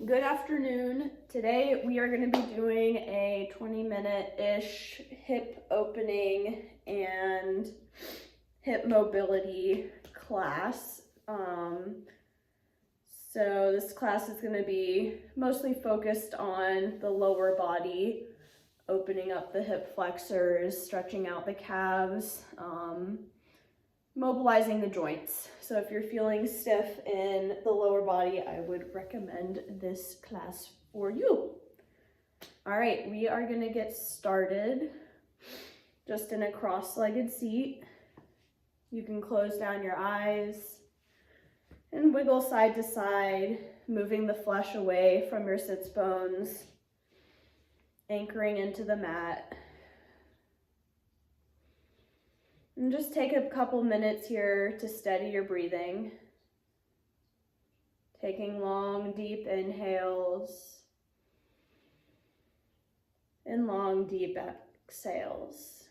Good afternoon. Today we are going to be doing a 20-minute-ish hip opening and hip mobility class. So this class is going to be mostly focused on the lower body, opening up the hip flexors, stretching out the calves, mobilizing the joints. So if you're feeling stiff in the lower body, I would recommend this class for you. All right, we are gonna get started just in a cross-legged seat. You can close down your eyes and wiggle side to side, moving the flesh away from your sits bones, anchoring into the mat. And just take a couple minutes here to steady your breathing. Taking long, deep inhales and long, deep exhales.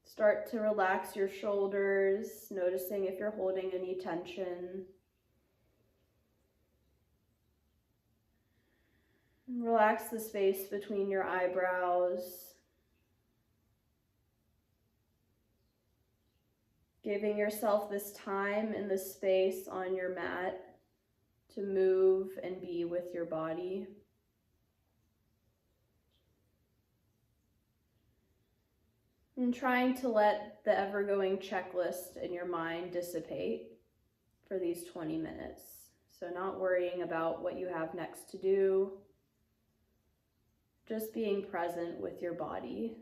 Start to relax your shoulders, noticing if you're holding any tension. Relax the space between your eyebrows, giving yourself this time and this space on your mat to move and be with your body. And trying to let the ever-going checklist in your mind dissipate for these 20 minutes. So not worrying about what you have next to do, just being present with your body.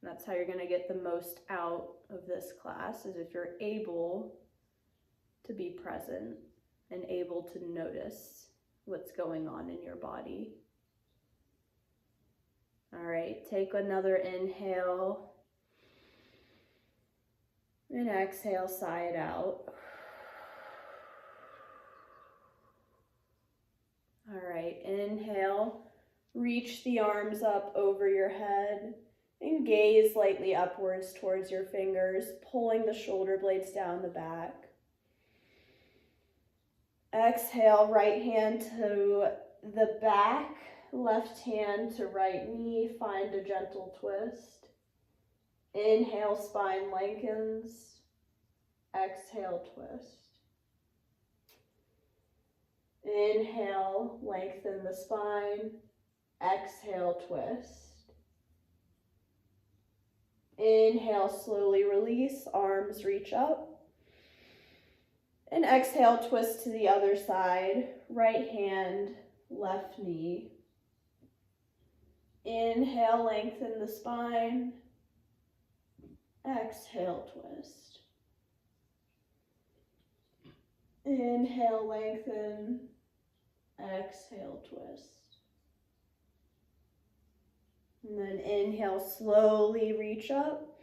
That's how you're going to get the most out of this class, is if you're able to be present and able to notice what's going on in your body. All right, take another inhale and exhale, sigh it out. All right, inhale. Reach the arms up over your head and gaze lightly upwards towards your fingers, pulling the shoulder blades down the back. Exhale, right hand to the back, left hand to right knee. Find a gentle twist. Inhale, spine lengthens. Exhale, twist. Inhale, lengthen the spine. Exhale, twist. Inhale, slowly release, arms reach up. And exhale, twist to the other side, right hand, left knee. Inhale, lengthen the spine. Exhale, twist. Inhale, lengthen. Exhale, twist. And then inhale, slowly reach up.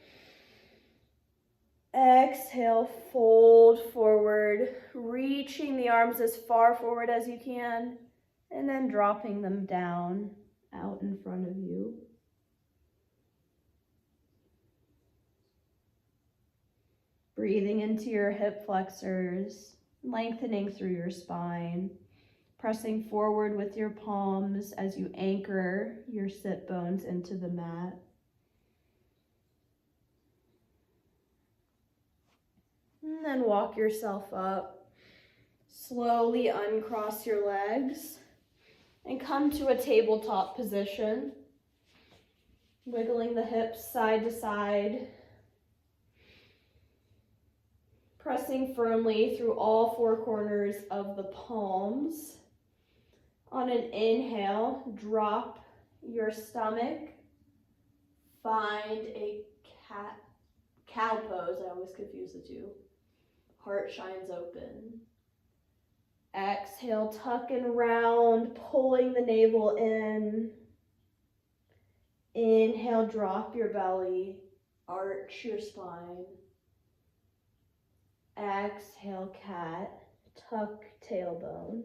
Exhale, fold forward, reaching the arms as far forward as you can, and then dropping them down out in front of you. Breathing into your hip flexors, lengthening through your spine. Pressing forward with your palms as you anchor your sit bones into the mat. And then walk yourself up. Slowly uncross your legs and come to a tabletop position. Wiggling the hips side to side. Pressing firmly through all four corners of the palms. On an inhale, drop your stomach. Find a cow pose. I always confuse the two. Heart shines open. Exhale, tuck and round, pulling the navel in. Inhale, drop your belly, arch your spine. Exhale, cat, tuck tailbone.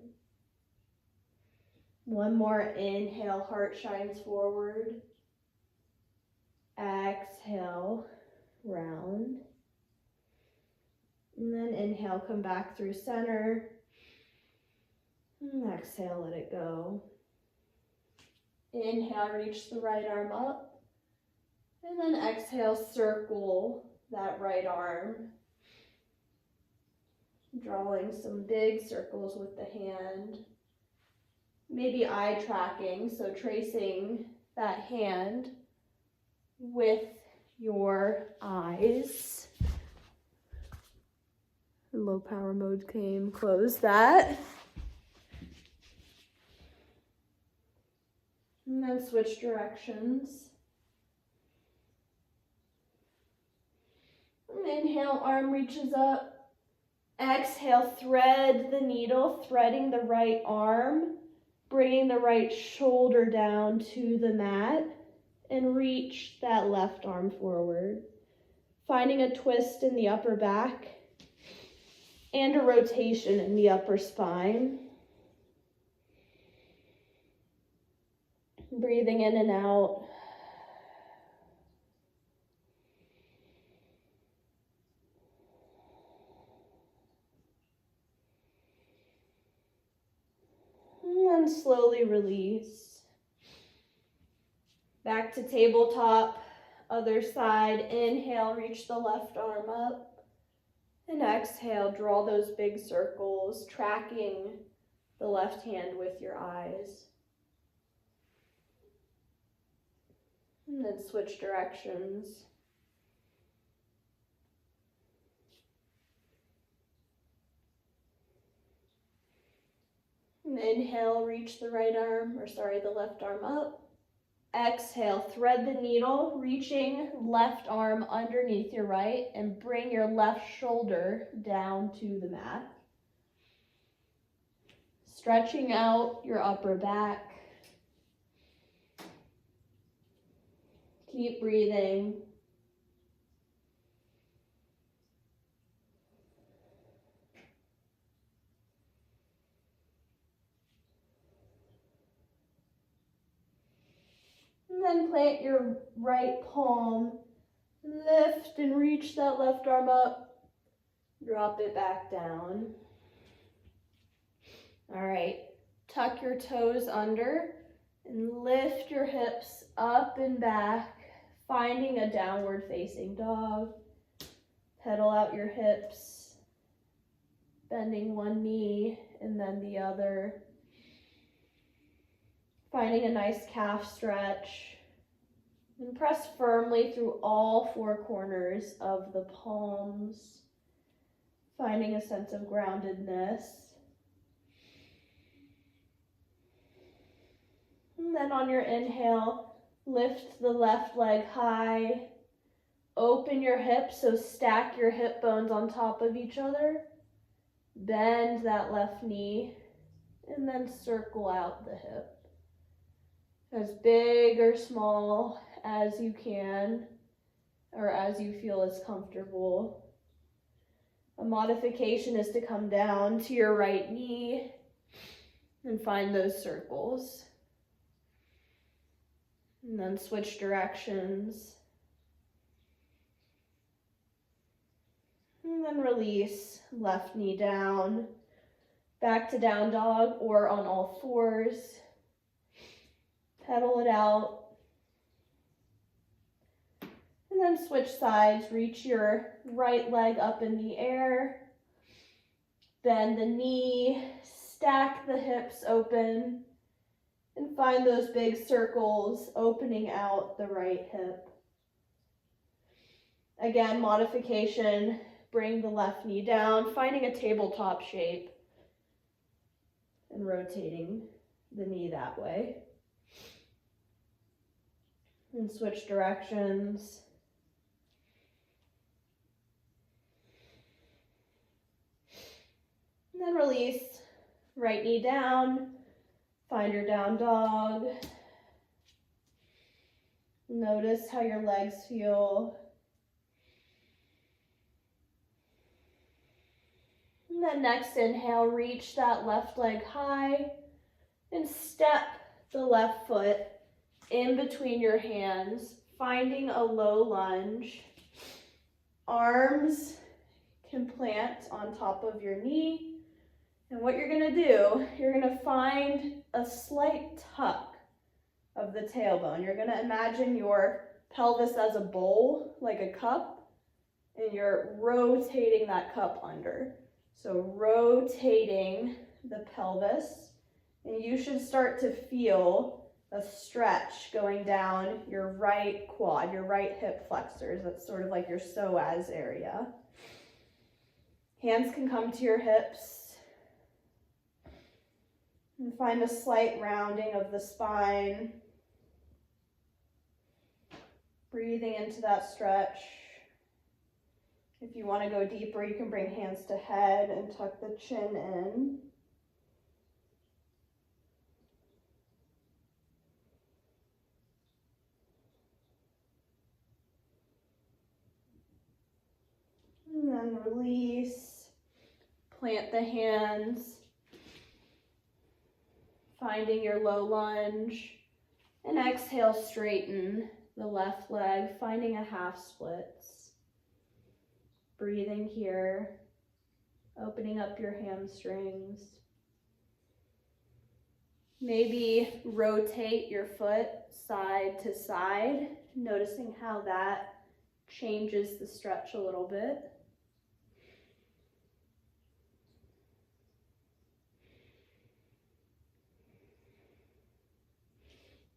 One more inhale, heart shines forward. Exhale, round. And then inhale, come back through center. And exhale, let it go. Inhale, reach the right arm up. And then exhale, circle that right arm. Drawing some big circles with the hand. Maybe eye tracking, so tracing that hand with your eyes. Low power mode came, close that. And then switch directions. Inhale, arm reaches up. Exhale, thread the needle, threading the right arm, bringing the right shoulder down to the mat, and reach that left arm forward. Finding a twist in the upper back and a rotation in the upper spine. Breathing in and out. And then slowly release. Back to tabletop, other side. Inhale, reach the left arm up. And exhale, draw those big circles, tracking the left hand with your eyes. And then switch directions. And inhale, reach the left arm up. Exhale, thread the needle, reaching left arm underneath your right, and bring your left shoulder down to the mat. Stretching out your upper back. Keep breathing. And then plant your right palm, lift and reach that left arm up, drop it back down. All right, tuck your toes under and lift your hips up and back, finding a downward facing dog. Pedal out your hips, bending one knee and then the other. Finding a nice calf stretch. And press firmly through all four corners of the palms, finding a sense of groundedness. And then on your inhale, lift the left leg high, open your hips, so stack your hip bones on top of each other, bend that left knee, and then circle out the hip. As big or small as you can, or as you feel is comfortable. A modification is to come down to your right knee and find those circles. And then switch directions. And then release, left knee down, back to down dog or on all fours. Pedal it out. And then switch sides, reach your right leg up in the air. Bend the knee, stack the hips open, and find those big circles opening out the right hip. Again, modification, bring the left knee down, finding a tabletop shape, and rotating the knee that way. And switch directions. And then release, right knee down, find your down dog. Notice how your legs feel. And then next inhale, reach that left leg high and step the left foot in between your hands, finding a low lunge. Arms can plant on top of your knee. And what you're gonna do, you're gonna find a slight tuck of the tailbone. You're gonna imagine your pelvis as a bowl, like a cup, and you're rotating that cup under. So rotating the pelvis, and you should start to feel a stretch going down your right quad, your right hip flexors. That's sort of like your psoas area. Hands can come to your hips. And find a slight rounding of the spine. Breathing into that stretch. If you want to go deeper, you can bring hands to head and tuck the chin in. And then release. Plant the hands. Finding your low lunge. And exhale, straighten the left leg, finding a half splits. Breathing here, opening up your hamstrings. Maybe rotate your foot side to side, noticing how that changes the stretch a little bit.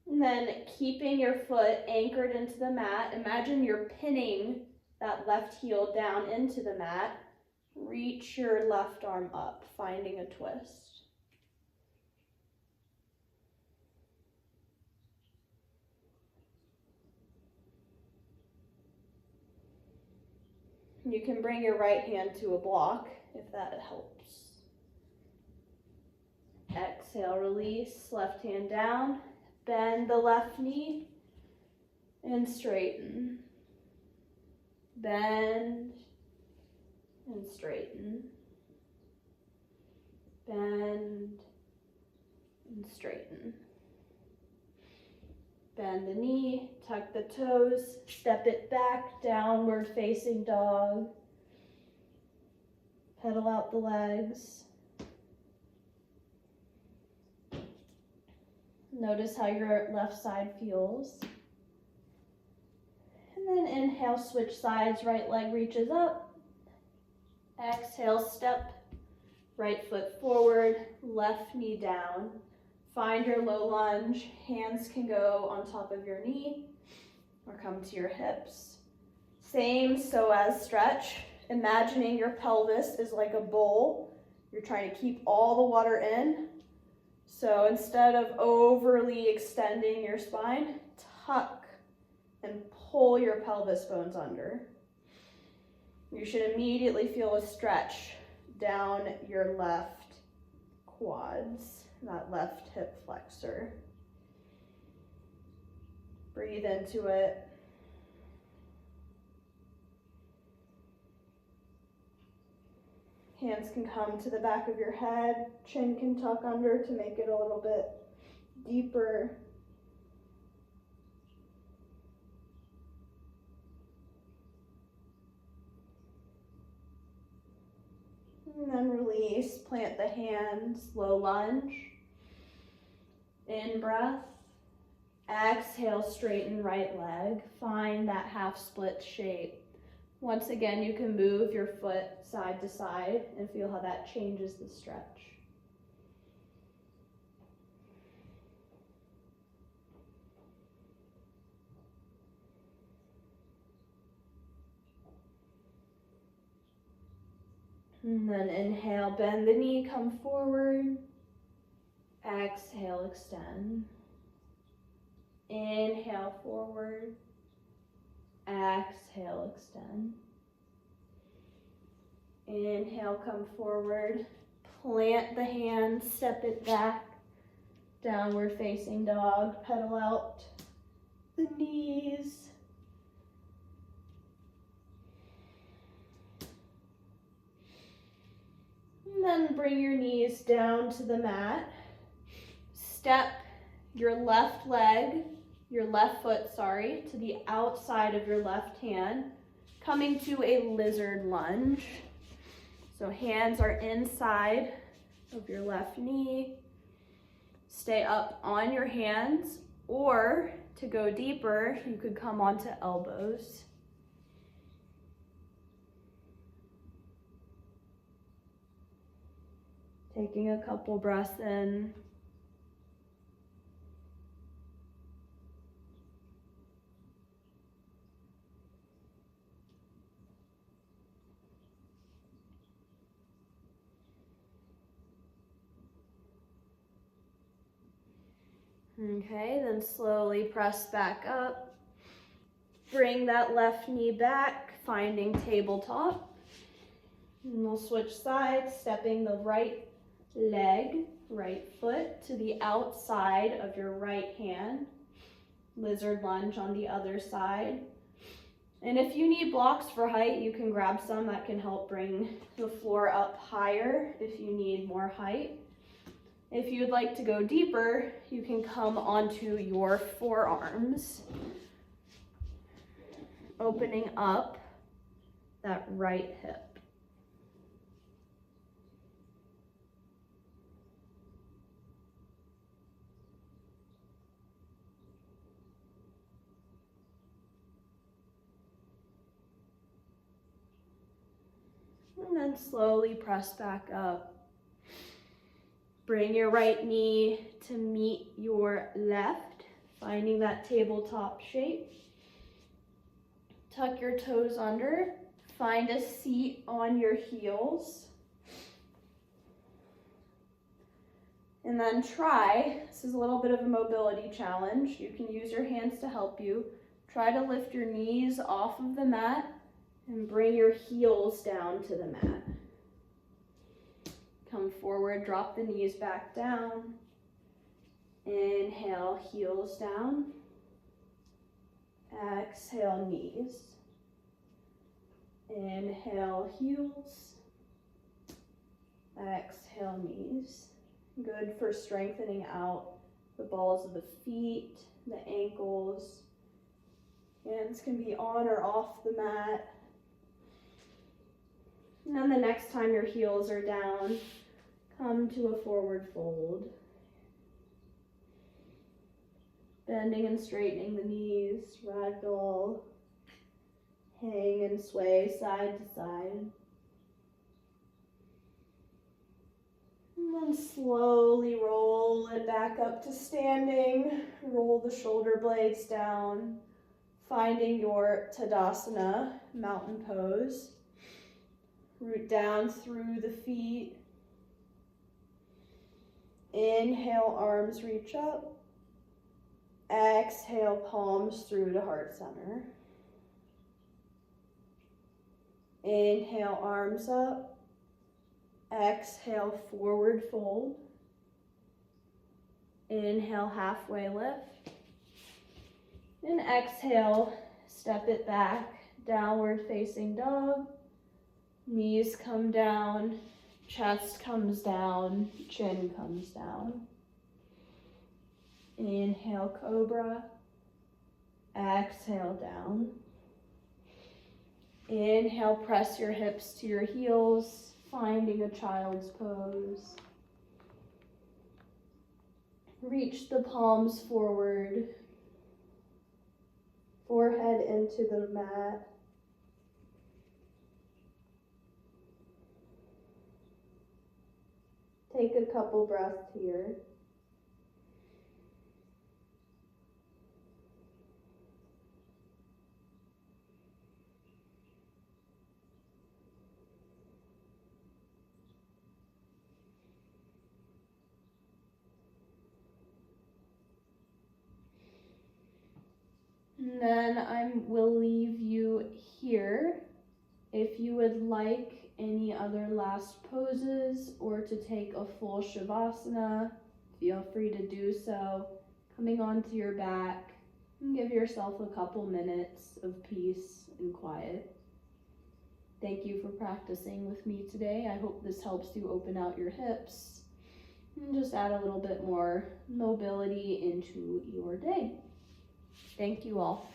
And then keeping your foot anchored into the mat, imagine you're pinning that left heel down into the mat. Reach your left arm up, finding a twist. You can bring your right hand to a block if that helps. Exhale, release, left hand down. Bend the left knee and straighten. Bend and straighten. Bend and straighten. Bend the knee, tuck the toes, step it back, downward facing dog. Pedal out the legs. Notice how your left side feels. And then inhale, switch sides, right leg reaches up. Exhale, step, right foot forward, left knee down. Find your low lunge. Hands can go on top of your knee or come to your hips. Same psoas stretch. Imagining your pelvis is like a bowl. You're trying to keep all the water in. So instead of overly extending your spine, tuck and pull your pelvis bones under. You should immediately feel a stretch down your left quads, that left hip flexor. Breathe into it. Hands can come to the back of your head. Chin can tuck under to make it a little bit deeper. And then release, plant the hands, low lunge. In breath. Exhale, straighten right leg. Find that half split shape. Once again, you can move your foot side to side and feel how that changes the stretch. And then inhale, bend the knee, come forward. Exhale, extend. Inhale, forward. Exhale, extend. Inhale, come forward. Plant the hands, step it back. Downward facing dog. Pedal out the knees. And then bring your knees down to the mat. Step your left leg, your left foot, to the outside of your left hand, coming to a lizard lunge. So hands are inside of your left knee. Stay up on your hands, or to go deeper, you could come onto elbows. Taking a couple breaths in. Okay, then slowly press back up. Bring that left knee back, finding tabletop. And we'll switch sides, stepping the right leg, right foot to the outside of your right hand. Lizard lunge on the other side. And if you need blocks for height, you can grab some that can help bring the floor up higher if you need more height. If you'd like to go deeper, you can come onto your forearms, opening up that right hip. And then slowly press back up. Bring your right knee to meet your left, finding that tabletop shape. Tuck your toes under. Find a seat on your heels. And then this is a little bit of a mobility challenge. You can use your hands to help you. Try to lift your knees off of the mat and bring your heels down to the mat. Come forward, drop the knees back down. Inhale, heels down. Exhale, knees. Inhale, heels. Exhale, knees. Good for strengthening out the balls of the feet, the ankles. Hands can be on or off the mat. And then the next time your heels are down, come to a forward fold. Bending and straightening the knees, ragdoll. Hang and sway side to side. And then slowly roll it back up to standing. Roll the shoulder blades down, finding your Tadasana, mountain pose. Root down through the feet. Inhale, arms reach up. Exhale, palms through to heart center. Inhale, arms up. Exhale, forward fold. Inhale, halfway lift. And exhale, step it back, downward facing dog. Knees come down, chest comes down, chin comes down. Inhale, cobra. Exhale, down. Inhale, press your hips to your heels, finding a child's pose. Reach the palms forward, forehead into the mat. Take a couple breaths here. And then I will leave you here. If you would like any other last poses or to take a full Shavasana, feel free to do so. Coming onto your back, and give yourself a couple minutes of peace and quiet. Thank you for practicing with me today. I hope this helps you open out your hips and just add a little bit more mobility into your day. Thank you all.